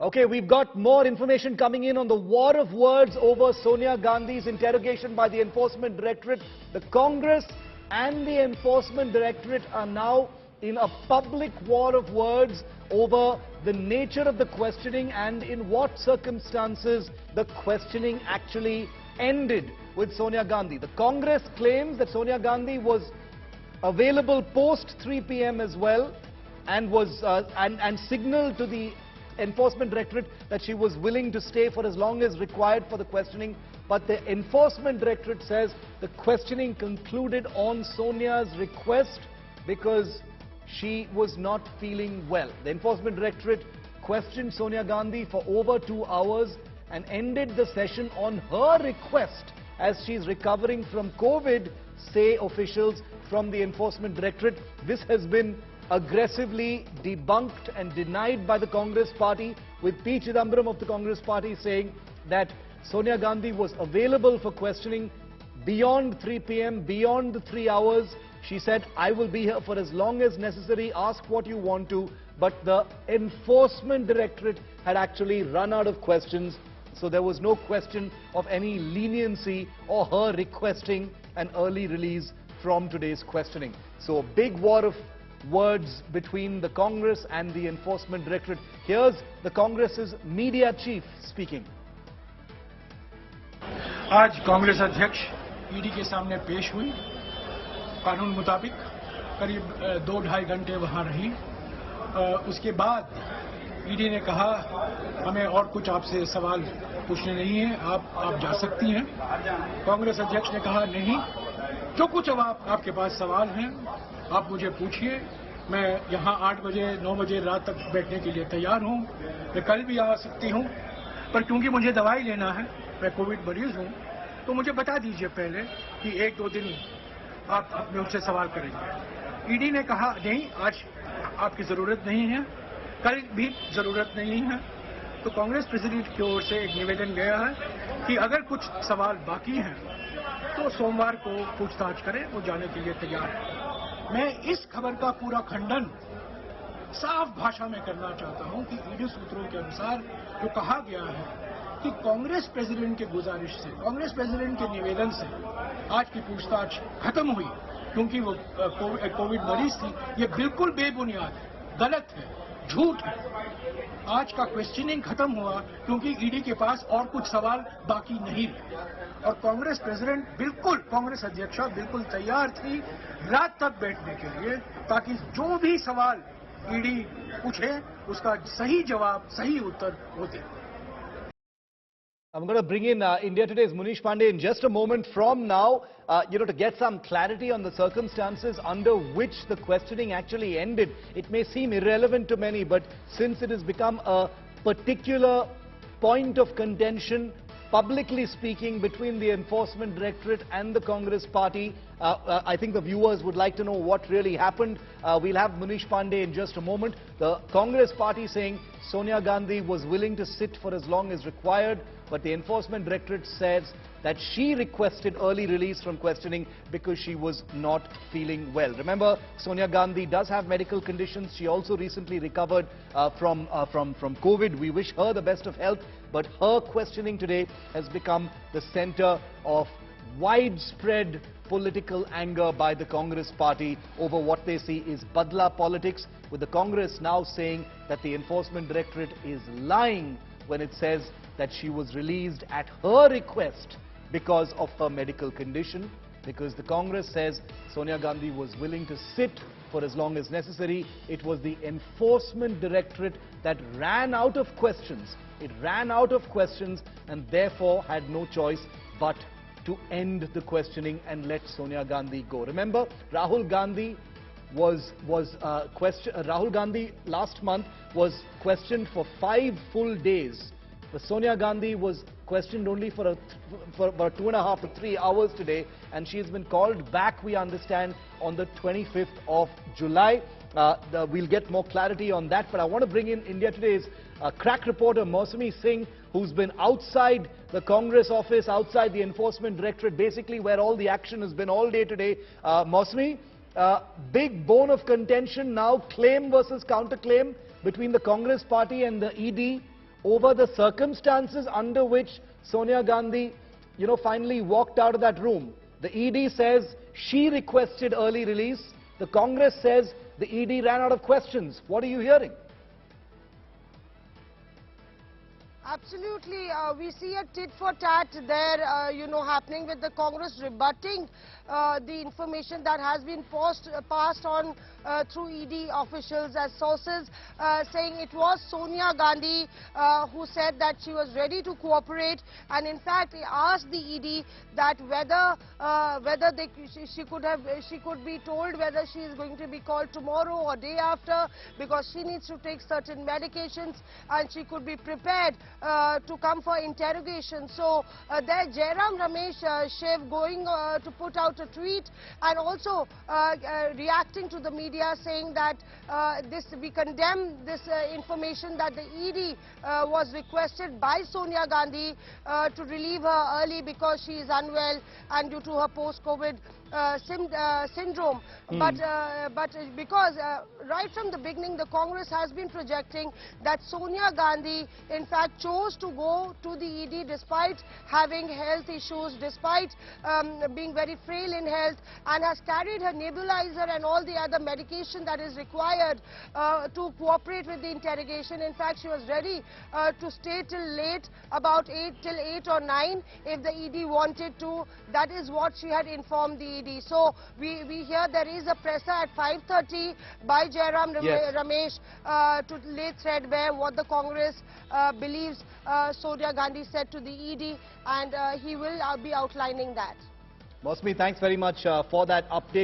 Okay, we've got more information coming in on the war of words over Sonia Gandhi's interrogation by the Enforcement Directorate. The Congress and the Enforcement Directorate are now in a public war of words over the nature of the questioning and in what circumstances the questioning actually ended with Sonia Gandhi. The Congress claims that Sonia Gandhi was available post 3 p.m. as well and was and signaled to the Enforcement Directorate that she was willing to stay for as long as required for the questioning. But the Enforcement Directorate says the questioning concluded on Sonia's request because she was not feeling well. The Enforcement Directorate questioned Sonia Gandhi for over 2 hours and ended the session on her request as she's recovering from COVID, say officials from the Enforcement Directorate. This has been aggressively debunked and denied by the Congress party, with P. Chidambaram of the Congress party saying that Sonia Gandhi was available for questioning beyond 3 p.m., beyond the 3 hours. She said, I will be here for as long as necessary, ask what you want to. But the Enforcement Directorate had actually run out of questions, so there was no question of any leniency or her requesting an early release from today's questioning. So a big war of words between the Congress and the Enforcement Directorate. Here's the Congress's media chief speaking. आज कांग्रेस अध्यक्ष ED के सामने पेश हुई, कानून मुताबिक करीब 2-2.5 घंटे वहां रही। उसके बाद ईडी ने कहा हमें और कुछ आपसे सवाल पूछने नहीं है, आप जा सकती हैं। कांग्रेस अध्यक्ष ने कहा नहीं, जो कुछ अब आपके पास सवाल हैं आप मुझे पूछिए, मैं यहाँ 8 बजे 9 बजे रात तक बैठने के लिए तैयार हूँ, मैं कल भी आ सकती हूँ, पर क्योंकि मुझे दवाई लेना है, मैं कोविड मरीज हूँ, तो मुझे बता दीजिए पहले कि 1-2 दिन आप मुझसे सवाल करेंगे। ईडी ने कहा नहीं, आज आपकी जरूरत नहीं है, कल भी जरूरत नहीं है। तो कांग्रेस प्रेसिडेंट की ओर से एक निवेदन गया है कि अगर कुछ सवाल बाकी हैं तो सोमवार को पूछताछ करें, वो जाने के लिए तैयार है। मैं इस खबर का पूरा खंडन साफ भाषा में करना चाहता हूं कि ईडी सूत्रों के अनुसार जो कहा गया है कि कांग्रेस प्रेसिडेंट के गुजारिश से, कांग्रेस प्रेसिडेंट के निवेदन से आज की पूछताछ खत्म हुई क्योंकि वो कोविड मरीज थी, ये बिल्कुल बेबुनियाद है, गलत है, झूठ है। आज का क्वेश्चनिंग खत्म हुआ क्योंकि ईडी के पास और कुछ सवाल बाकी नहीं रहे और कांग्रेस प्रेसिडेंट बिल्कुल, कांग्रेस अध्यक्षा बिल्कुल तैयार थी रात तक बैठने के लिए, ताकि जो भी सवाल ईडी पूछे उसका सही जवाब, सही उत्तर वो दे। I'm going to bring in India Today's Munish Pandey in just a moment from now, to get some clarity on the circumstances under which the questioning actually ended. It may seem irrelevant to many, but since it has become a particular point of contention, publicly speaking, between the Enforcement Directorate and the Congress party, I think the viewers would like to know what really happened. We'll have Munish Pandey in just a moment. The Congress party saying Sonia Gandhi was willing to sit for as long as required, but the Enforcement Directorate says that she requested early release from questioning because she was not feeling well. Remember, Sonia Gandhi does have medical conditions. She also recently recovered from COVID. We wish her the best of health, but her questioning today has become the center of widespread political anger by the Congress party over what they see is badla politics, with the Congress now saying that the Enforcement Directorate is lying when it says that she was released at her request because of her medical condition, because the Congress says Sonia Gandhi was willing to sit for as long as necessary. It was the Enforcement Directorate that ran out of questions. It ran out of questions and therefore had no choice but to end the questioning and let Sonia Gandhi go. Remember, Rahul Gandhi last month was questioned for 5 full days. But Sonia Gandhi was questioned only for about 2.5 to 3 hours today, and she has been called back, we understand, on the 25th of July. We'll get more clarity on that, but I want to bring in India Today's crack reporter Mausami Singh, who's been outside the Congress office, outside the Enforcement Directorate, basically where all the action has been all day today. Mausami, big bone of contention now, claim versus counterclaim between the Congress party and the ED. over the circumstances under which Sonia Gandhi, finally walked out of that room. The ED says she requested early release. The Congress says the ED ran out of questions. What are you hearing? Absolutely. We see a tit-for-tat there, happening with the Congress rebutting the information that has been passed on through ED officials as sources, saying it was Sonia Gandhi who said that she was ready to cooperate, and in fact asked the ED that whether she could be told whether she is going to be called tomorrow or day after, because she needs to take certain medications and she could be prepared to come for interrogation. So there Jairam Ramesh Shiv going to put out a tweet and also reacting to the media, saying that we condemn this information that the ED was requested by Sonia Gandhi to relieve her early because she is unwell and due to her post-COVID syndrome. But because right from the beginning the Congress has been projecting that Sonia Gandhi in fact chose to go to the ED despite having health issues, despite being very frail in health, and has carried her nebulizer and all the other medication that is required to cooperate with the interrogation. In fact, she was ready to stay till late, about 8 or 9 if the ED wanted to. That is what she had informed the ED. So we hear there is a presser at 5:30 by Jairam Ramesh to lay threadbare what the Congress believes Sonia Gandhi said to the ED, and he will be outlining that. Mosmi, thanks very much for that update.